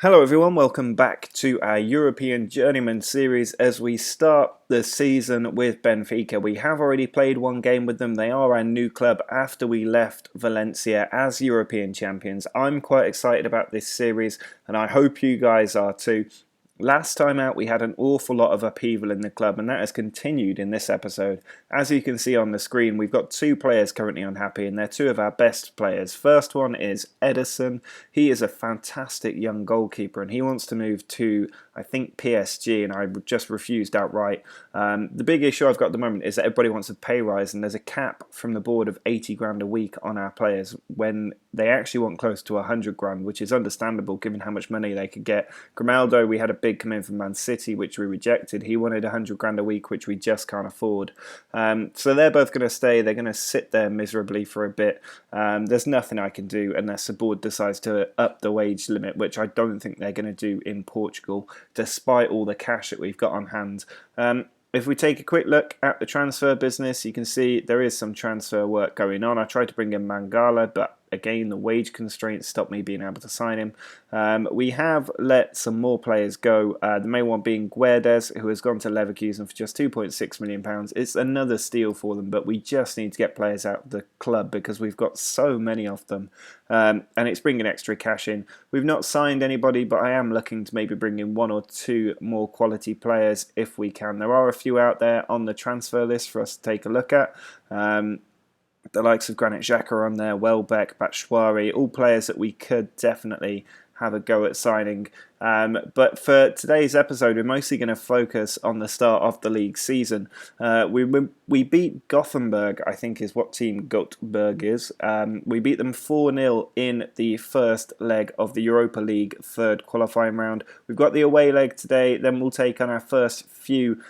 Hello everyone, welcome back to our European Journeyman series as we start the season with Benfica. We have already played one game with them. They are our new club after we left Valencia as European champions. I'm quite excited about this series and I hope you guys are too. Last time out we had an awful lot of upheaval in the club and that has continued in this episode. As you can see on the screen, we've got two players currently unhappy and they're two of our best players. First one is Ederson. He is a fantastic young goalkeeper and he wants to move to, I think, PSG, and I just refused outright. The big issue I've got at the moment is that everybody wants a pay rise and there's a cap from the board of 80 grand a week on our players when they actually want close to 100 grand, which is understandable given how much money they could get. Grimaldo, we had a big come in from Man City, which we rejected. He wanted 100 grand a week, which we just can't afford. So they're both going to stay. They're going to sit there miserably for a bit. There's nothing I can do unless the board decides to up the wage limit, which I don't think they're going to do in Portugal, despite all the cash that we've got on hand. If we take a quick look at the transfer business, you can see there is some transfer work going on. I tried to bring in Mangala, but again, the wage constraints stopped me being able to sign him. We have let some more players go. The main one being Guedes, who has gone to Leverkusen for just £2.6 million. It's another steal for them, but we just need to get players out of the club because we've got so many of them. And it's bringing extra cash in. We've not signed anybody, but I am looking to maybe bring in one or two more quality players if we can. There are a few out there on the transfer list for us to take a look at. The likes of Granit Xhaka are on there, Welbeck, Batshuayi, all players that we could definitely have a go at signing. But for today's episode, we're mostly going to focus on the start of the league season. We beat Gothenburg, I think is what team Göteborg is. We beat them 4-0 in the first leg of the Europa League third qualifying round. We've got the away leg today, then we'll take on our first few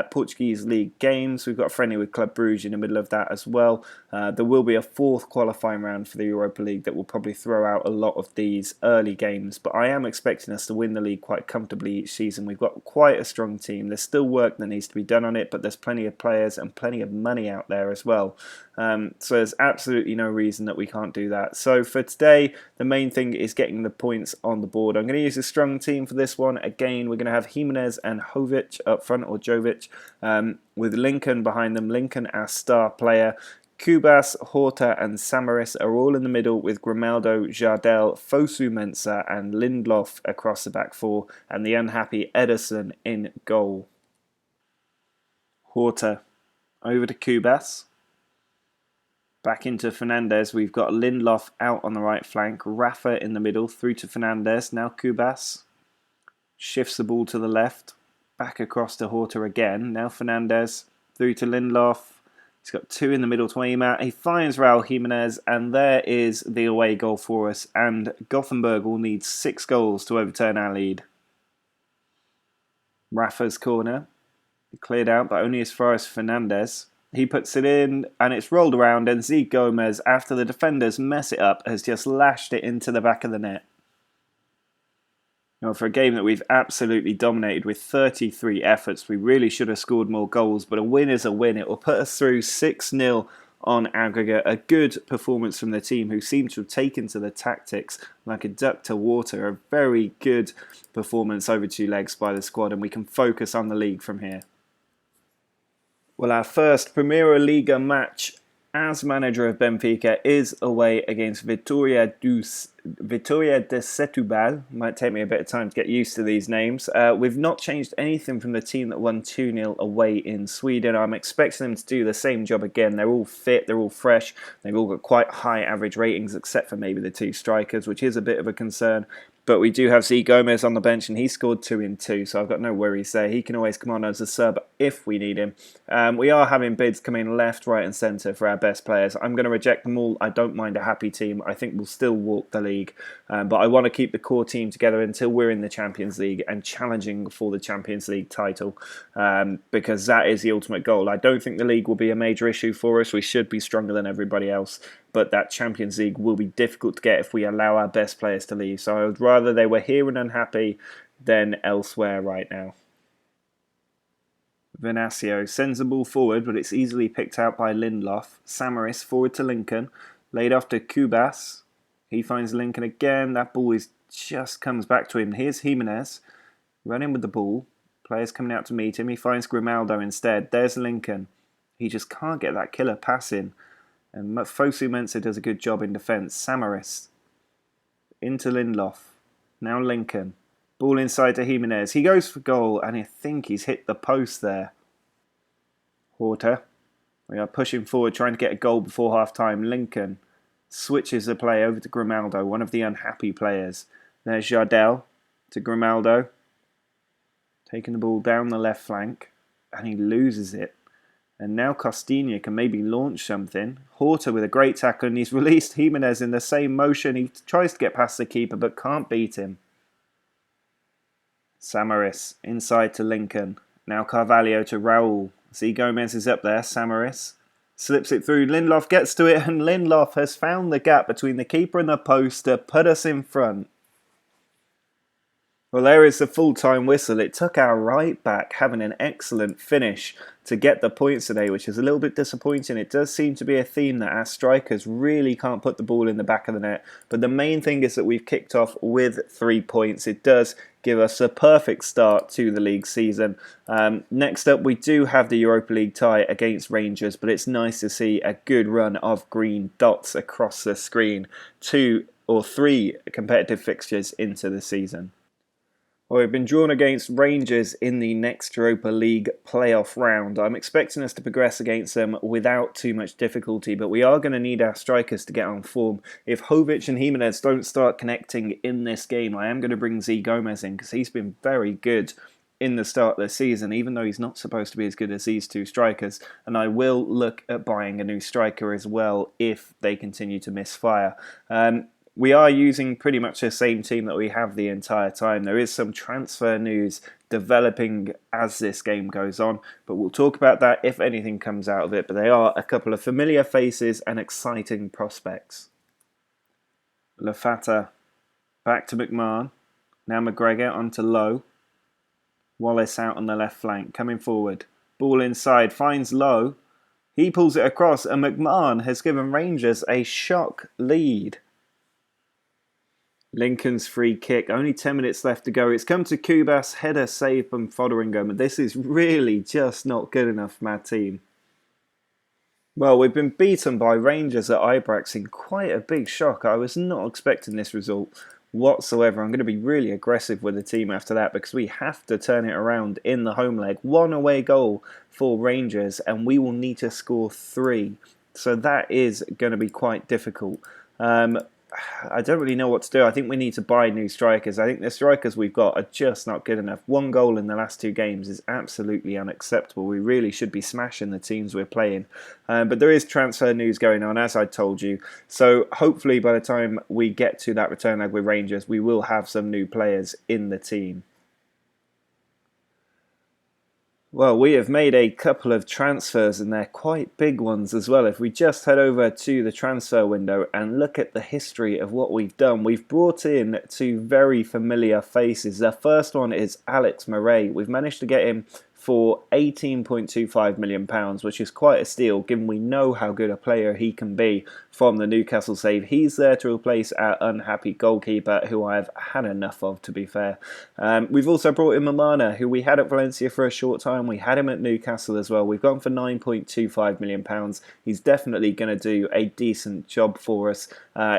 Portuguese league games. We've got a friendly with Club Brugge in the middle of that as well. There will be a fourth qualifying round for the Europa League that will probably throw out a lot of these early games, but I am expecting us to win the league quite comfortably each season. We've got quite a strong team. There's still work that needs to be done on it, but there's plenty of players and plenty of money out there as well. So there's absolutely no reason that we can't do that. So for today, the main thing is getting the points on the board. I'm going to use a strong team for this one. Again, we're going to have Jimenez and Jovic up front, or Jovic, with Lincoln behind them. Lincoln, our star player. Kubas, Horta and Samaris are all in the middle with Grimaldo, Jardel, Fosu Mensah and Lindelof across the back four, and the unhappy Ederson in goal. Horta over to Kubas. Back into Fernandes. We've got Lindelof out on the right flank. Rafa in the middle through to Fernandes. Now Kubas shifts the ball to the left. Back across to Horta again. Now Fernandes through to Lindelof. He's got two in the middle to aim at. He finds Raul Jimenez, and there is the away goal for us. And Gothenburg will need 6 goals to overturn our lead. Rafa's corner. Cleared out, but only as far as Fernandes. He puts it in, and it's rolled around, and Z Gomez, after the defenders mess it up, has just lashed it into the back of the net. Now, for a game that we've absolutely dominated with 33 efforts, we really should have scored more goals, but a win is a win. It will put us through 6-0 on aggregate. A good performance from the team who seem to have taken to the tactics like a duck to water. A very good performance over 2 legs by the squad, and we can focus on the league from here. Well, our first Primeira Liga match as manager of Benfica is away against Vitória de Setúbal. Might take me a bit of time to get used to these names. We've not changed anything from the team that won 2-0 away in Sweden. I'm expecting them to do the same job again. They're all fit, they're all fresh, they've all got quite high average ratings except for maybe the 2 strikers, which is a bit of a concern. But we do have Z Gomez on the bench and he scored 2 in 2, so I've got no worries there. He can always come on as a sub if we need him. We are having bids coming left, right and centre for our best players. I'm going to reject them all. I don't mind a happy team. I think we'll still walk the league. But I want to keep the core team together until we're in the Champions League and challenging for the Champions League title, because that is the ultimate goal. I don't think the league will be a major issue for us. We should be stronger than everybody else. But that Champions League will be difficult to get if we allow our best players to leave. So I would rather they were here and unhappy than elsewhere right now. Venancio sends the ball forward, but it's easily picked out by Lindelof. Samaris forward to Lincoln. Laid off to Kubas. He finds Lincoln again. That ball is just comes back to him. Here's Jimenez running with the ball. Players coming out to meet him. He finds Grimaldo instead. There's Lincoln. He just can't get that killer pass in. And Fosu Mensah does a good job in defence. Samaris into Lindelof. Now Lincoln. Ball inside to Jimenez. He goes for goal, and I think he's hit the post there. Horta. We are pushing forward, trying to get a goal before half-time. Lincoln switches the play over to Grimaldo, one of the unhappy players. There's Jardel to Grimaldo. Taking the ball down the left flank, and he loses it. And now Costinha can maybe launch something. Horta with a great tackle, and he's released Jimenez in the same motion. He tries to get past the keeper, but can't beat him. Samaris inside to Lincoln. Now Carvalho to Raul. See, Gomez is up there. Samaris slips it through. Lindelof gets to it, and Lindelof has found the gap between the keeper and the post to put us in front. Well, there is the full-time whistle. It took our right back having an excellent finish to get the points today, which is a little bit disappointing. It does seem to be a theme that our strikers really can't put the ball in the back of the net. But the main thing is that we've kicked off with 3 points. It does give us a perfect start to the league season. Next up, we do have the Europa League tie against Rangers, but it's nice to see a good run of green dots across the screen. 2 or 3 competitive fixtures into the season. Well, we've been drawn against Rangers in the next Europa League playoff round. I'm expecting us to progress against them without too much difficulty, but we are going to need our strikers to get on form. If Jovic and Jimenez don't start connecting in this game, I am going to bring Z Gomez in because he's been very good in the start of the season, even though he's not supposed to be as good as these 2 strikers. And I will look at buying a new striker as well if they continue to misfire. We are using pretty much the same team that we have the entire time. There is some transfer news developing as this game goes on, but we'll talk about that if anything comes out of it. But they are a couple of familiar faces and exciting prospects. Lafata back to McMahon. Now McGregor onto Lowe. Wallace out on the left flank, coming forward. Ball inside, finds Lowe. He pulls it across, and McMahon has given Rangers a shock lead. Lincoln's free kick, only 10 minutes left to go. It's come to Kubas, header save from Fotheringham, and this is really just not good enough from our team. Well, we've been beaten by Rangers at Ibrox in quite a big shock. I was not expecting this result whatsoever. I'm going to be really aggressive with the team after that because we have to turn it around in the home leg. 1 away goal for Rangers, and we will need to score 3. So that is going to be quite difficult. I don't really know what to do. I think we need to buy new strikers. I think the strikers we've got are just not good enough. 1 goal in the last 2 games is absolutely unacceptable. We really should be smashing the teams we're playing. But there is transfer news going on, as I told you. So hopefully by the time we get to that return leg with Rangers, we will have some new players in the team. Well, we have made a couple of transfers and they're quite big ones as well. If we just head over to the transfer window and look at the history of what we've done, we've brought in 2 very familiar faces. The first one is Alex Murray. We've managed to get him for £18.25 million, which is quite a steal given we know how good a player he can be from the Newcastle save. He's there to replace our unhappy goalkeeper, who I've had enough of, to be fair. We've also brought in Mamana, who we had at Valencia for a short time. We had him at Newcastle as well. We've gone for £9.25 million. He's definitely going to do a decent job for us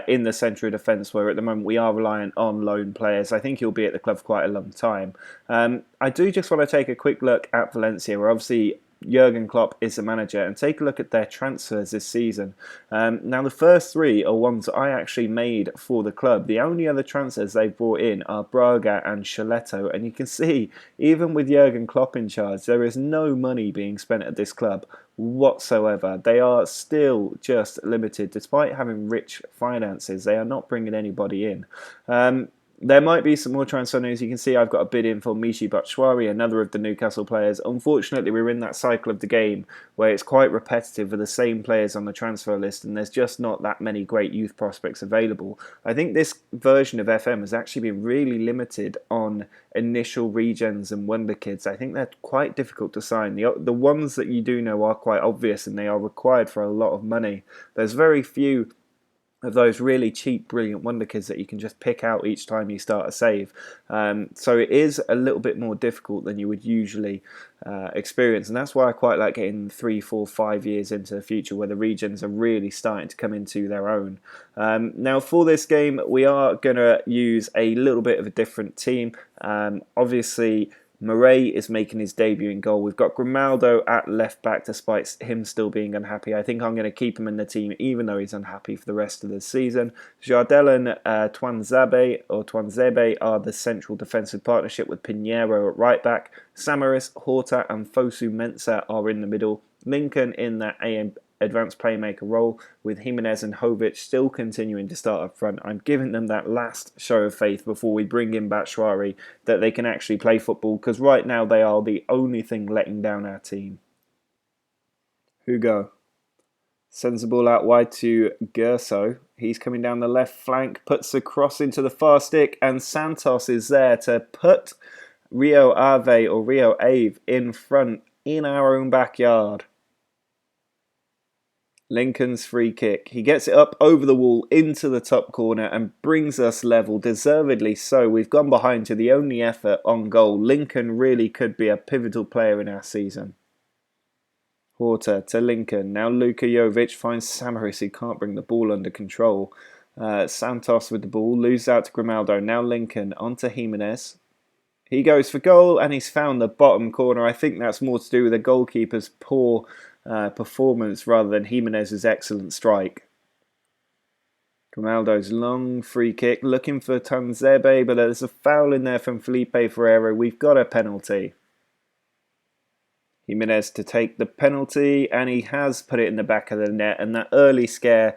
in the centre of defence, where at the moment we are reliant on loan players. I think he'll be at the club for quite a long time. I do just want to take a quick look at Valencia, where obviously Jurgen Klopp is the manager, and take a look at their transfers this season. Now the first 3 are ones that I actually made for the club. The only other transfers they've brought in are Braga and Chiletto, and you can see even with Jurgen Klopp in charge, there is no money being spent at this club whatsoever. They are still just limited. Despite having rich finances, they are not bringing anybody in. There might be some more transfer news. You can see I've got a bid in for Michy Batshuayi, another of the Newcastle players. Unfortunately, we're in that cycle of the game where it's quite repetitive with the same players on the transfer list, and there's just not that many great youth prospects available. I think this version of FM has actually been really limited on initial regens and wonder kids. I think they're quite difficult to sign. The ones that you do know are quite obvious, and they are required for a lot of money. There's very few of those really cheap, brilliant wonder kids that you can just pick out each time you start a save. So it is a little bit more difficult than you would usually experience, and that's why I quite like getting 3, 4, 5 years into the future where the regions are really starting to come into their own. Now for this game we are going to use a little bit of a different team. Obviously Murray is making his debut in goal. We've got Grimaldo at left back despite him still being unhappy. I think I'm going to keep him in the team even though he's unhappy for the rest of the season. Jardel and Twanzebe are the central defensive partnership with Pinheiro at right back. Samaris, Horta and Fosu Mensah are in the middle. Lincoln in that advanced playmaker role, with Jimenez and Jovic still continuing to start up front. I'm giving them that last show of faith before we bring in Batshuayi that they can actually play football, because right now they are the only thing letting down our team. Hugo sends the ball out wide to Gerso. He's coming down the left flank, puts the cross into the far stick, and Santos is there to put Rio Ave in front in our own backyard. Lincoln's free kick. He gets it up over the wall into the top corner and brings us level, deservedly so. We've gone behind to the only effort on goal. Lincoln really could be a pivotal player in our season. Horta to Lincoln. Now Luka Jovic finds Samaris, who can't bring the ball under control. Santos with the ball, loses out to Grimaldo. Now Lincoln onto Jimenez. He goes for goal and he's found the bottom corner. I think that's more to do with the goalkeeper's poor performance rather than Jimenez's excellent strike. Grimaldo's long free kick, looking for Tanzebe, but there's a foul in there from Felipe Ferreira. We've got a penalty. Jimenez to take the penalty, and he has put it in the back of the net, and that early scare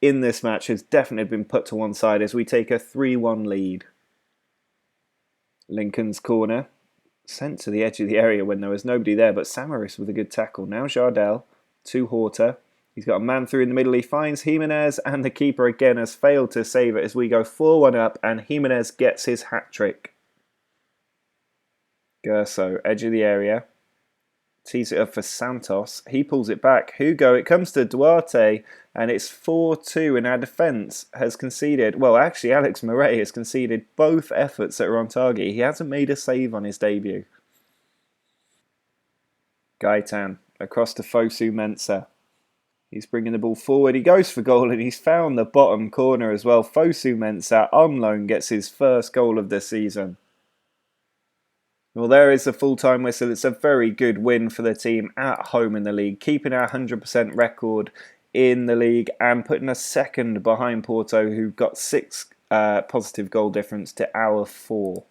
in this match has definitely been put to one side as we take a 3-1 lead. Lincoln's corner. Sent to the edge of the area when there was nobody there, but Samaris with a good tackle. Now Jardel to Horta. He's got a man through in the middle. He finds Jimenez, and the keeper again has failed to save it as we go 4-1 up, and Jimenez gets his hat-trick. Gerso, edge of the area. Tees it up for Santos. He pulls it back. Hugo, it comes to Duarte, and it's 4-2, and our defence has conceded. Well, actually, Alex Murray has conceded both efforts that are on target. He hasn't made a save on his debut. Gaitan, across to Fosu Mensah. He's bringing the ball forward. He goes for goal, and he's found the bottom corner as well. Fosu Mensah, on loan, gets his first goal of the season. Well, there is a full-time whistle. It's a very good win for the team at home in the league, keeping our 100% record in the league and putting us second behind Porto, who've got 6 positive goal difference to our 4.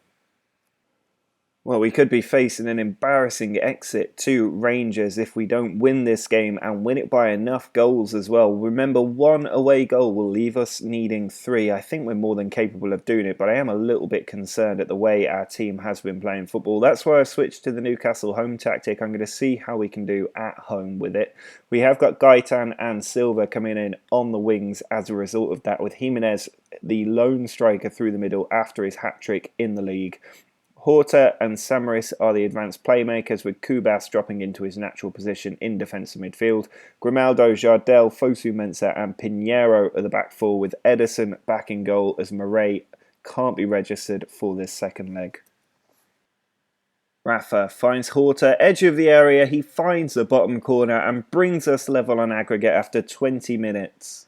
Well, we could be facing an embarrassing exit to Rangers if we don't win this game and win it by enough goals as well. Remember, 1 away goal will leave us needing 3. I think we're more than capable of doing it, but I am a little bit concerned at the way our team has been playing football. That's why I've switched to the Newcastle home tactic. I'm going to see how we can do at home with it. We have got Gaitan and Silva coming in on the wings as a result of that, with Jimenez, the lone striker, through the middle after his hat-trick in the league. Horta and Samaris are the advanced playmakers, with Kubas dropping into his natural position in defensive midfield. Grimaldo, Jardel, Fosu Mensah and Pinheiro are the back four, with Edison back in goal as Murray can't be registered for this second leg. Rafa finds Horta, edge of the area. He finds the bottom corner and brings us level on aggregate after 20 minutes.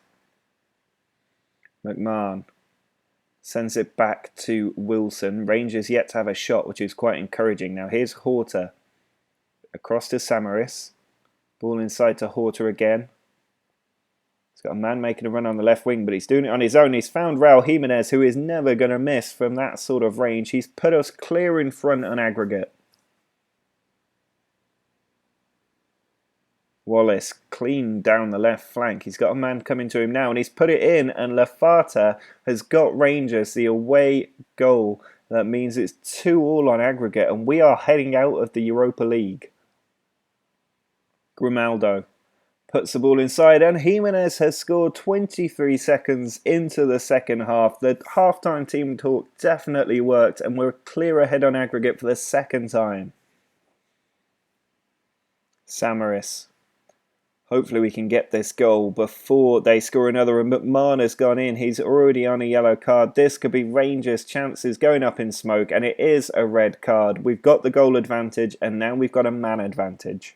McMahon sends it back to Wilson. Rangers yet to have a shot, which is quite encouraging. Now here's Horta. Across to Samaris. Ball inside to Horta again. He's got a man making a run on the left wing, but he's doing it on his own. He's found Raul Jimenez, who is never going to miss from that sort of range. He's put us clear in front on aggregate. Wallace clean down the left flank. He's got a man coming to him now, and he's put it in, and Lafata has got Rangers the away goal. That means it's 2-2 on aggregate, and we are heading out of the Europa League. Grimaldo puts the ball inside, and Jimenez has scored 23 seconds into the second half. The halftime team talk definitely worked, and we're clear ahead on aggregate for the second time. Samaris Hopefully we can get this goal before they score another. And McMahon has gone in. He's already on a yellow card. This could be Rangers' chances going up in smoke. And it is a red card. We've got the goal advantage. And now we've got a man advantage.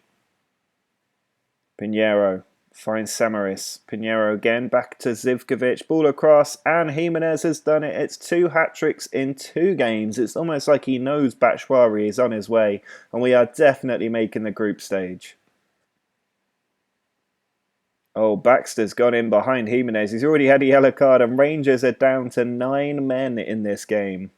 Pinheiro finds Samaris. Pinheiro again. Back to Zivkovic. Ball across. And Jimenez has done it. It's 2 hat-tricks in 2 games. It's almost like he knows Batshuayi is on his way. And we are definitely making the group stage. Oh, Baxter's gone in behind Jimenez. He's already had a yellow card and Rangers are down to 9 men in this game.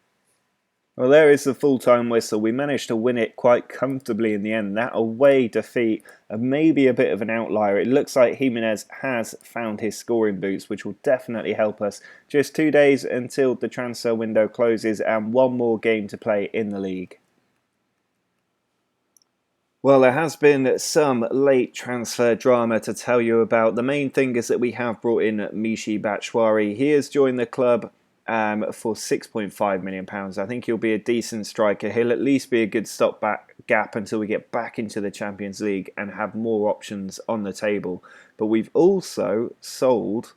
Well, there is the full-time whistle. We managed to win it quite comfortably in the end. That away defeat, maybe a bit of an outlier. It looks like Jimenez has found his scoring boots, which will definitely help us. Just 2 days until the transfer window closes and 1 more game to play in the league. Well, there has been some late transfer drama to tell you about. The main thing is that we have brought in Michy Batshuayi. He has joined the club for £6.5 million. I think he'll be a decent striker. He'll at least be a good stopback gap until we get back into the Champions League and have more options on the table. But we've also sold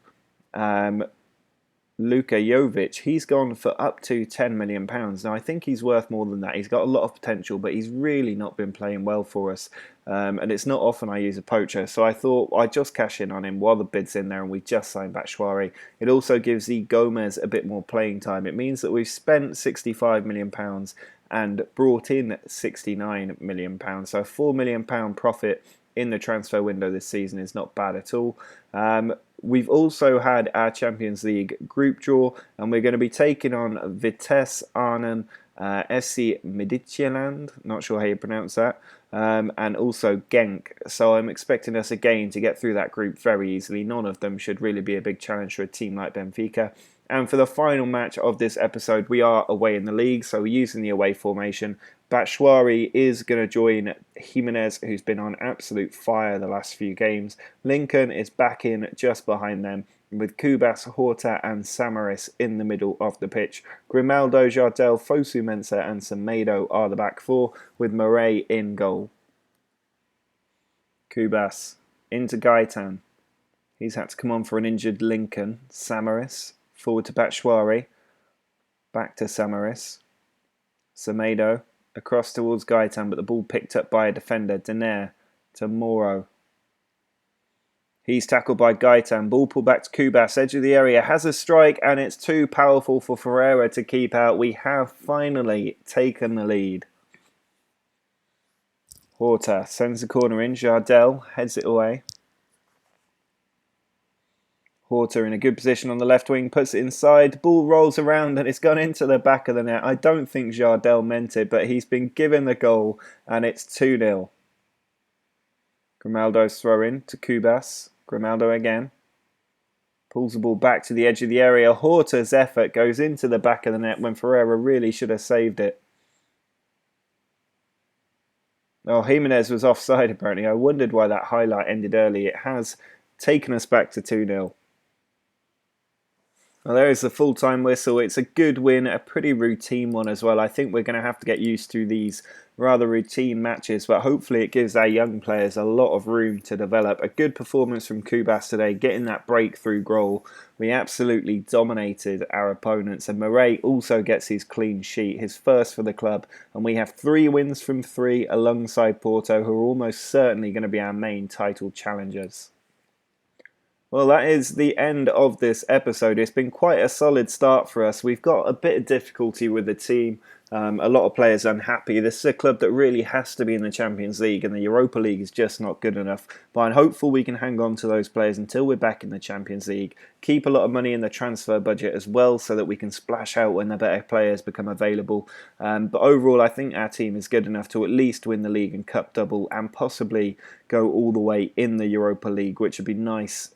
Luka Jovic. He's gone for up to £10 million. Now, I think he's worth more than that. He's got a lot of potential, but he's really not been playing well for us. And it's not often I use a poacher, so I thought I'd just cash in on him while the bid's in there and we just signed Batshuayi. It also gives the Gomez a bit more playing time. It means that we've spent £65 million and brought in £69 million. So a £4 million profit in the transfer window this season is not bad at all. We've also had our Champions League group draw, and we're going to be taking on Vitesse Arnhem, FC Midtjylland, not sure how you pronounce that, and also Genk. So I'm expecting us again to get through that group very easily. None of them should really be a big challenge for a team like Benfica. And for the final match of this episode, we are away in the league, so we're using the away formation. Batshuayi is going to join Jimenez, who's been on absolute fire the last few games. Lincoln is back in just behind them, with Kubas, Horta and Samaris in the middle of the pitch. Grimaldo, Jardel, Fosu Mensah and Semedo are the back four, with Murray in goal. Kubas into Gaitan. He's had to come on for an injured Lincoln. Samaris forward to Batshuayi. Back to Samaris. Semedo across towards Gaitan, but the ball picked up by a defender. Denaire to Moro. He's tackled by Gaitan. Ball pulled back to Kubas. Edge of the area. Has a strike and it's too powerful for Ferreira to keep out. We have finally taken the lead. Horta sends the corner in. Jardel heads it away. Horta in a good position on the left wing, puts it inside, ball rolls around and it's gone into the back of the net. I don't think Jardel meant it, but he's been given the goal and it's 2-0. Grimaldo's throw in to Kubas. Grimaldo again. Pulls the ball back to the edge of the area. Horta's effort goes into the back of the net when Ferreira really should have saved it. Oh, Jimenez was offside apparently. I wondered why that highlight ended early. It has taken us back to 2-0. Well, there is the full-time whistle. It's a good win, a pretty routine one as well. I think we're going to have to get used to these rather routine matches, but hopefully it gives our young players a lot of room to develop. A good performance from Kubas today, getting that breakthrough goal. We absolutely dominated our opponents, and Murray also gets his clean sheet, his first for the club, and we have 3 wins from 3 alongside Porto, who are almost certainly going to be our main title challengers. Well, that is the end of this episode. It's been quite a solid start for us. We've got a bit of difficulty with the team. A lot of players unhappy. This is a club that really has to be in the Champions League, and the Europa League is just not good enough. But I'm hopeful we can hang on to those players until we're back in the Champions League. Keep a lot of money in the transfer budget as well, so that we can splash out when the better players become available. But overall, I think our team is good enough to at least win the league and cup double, and possibly go all the way in the Europa League, which would be nice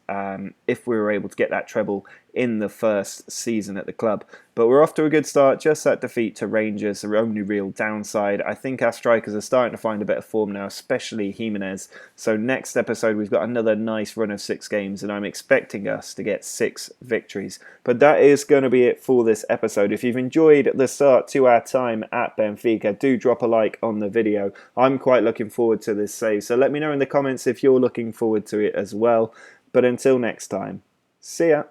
if we were able to get that treble in the first season at the club. But we're off to a good start, just that defeat to Rangers, the only real downside. I think our strikers are starting to find a bit of form now, especially Jimenez. So next episode we've got another nice run of 6 games and I'm expecting us to get 6 victories. But that is going to be it for this episode. If you've enjoyed the start to our time at Benfica, do drop a like on the video. I'm quite looking forward to this save, so let me know in the comments if you're looking forward to it as well. But until next time, see ya!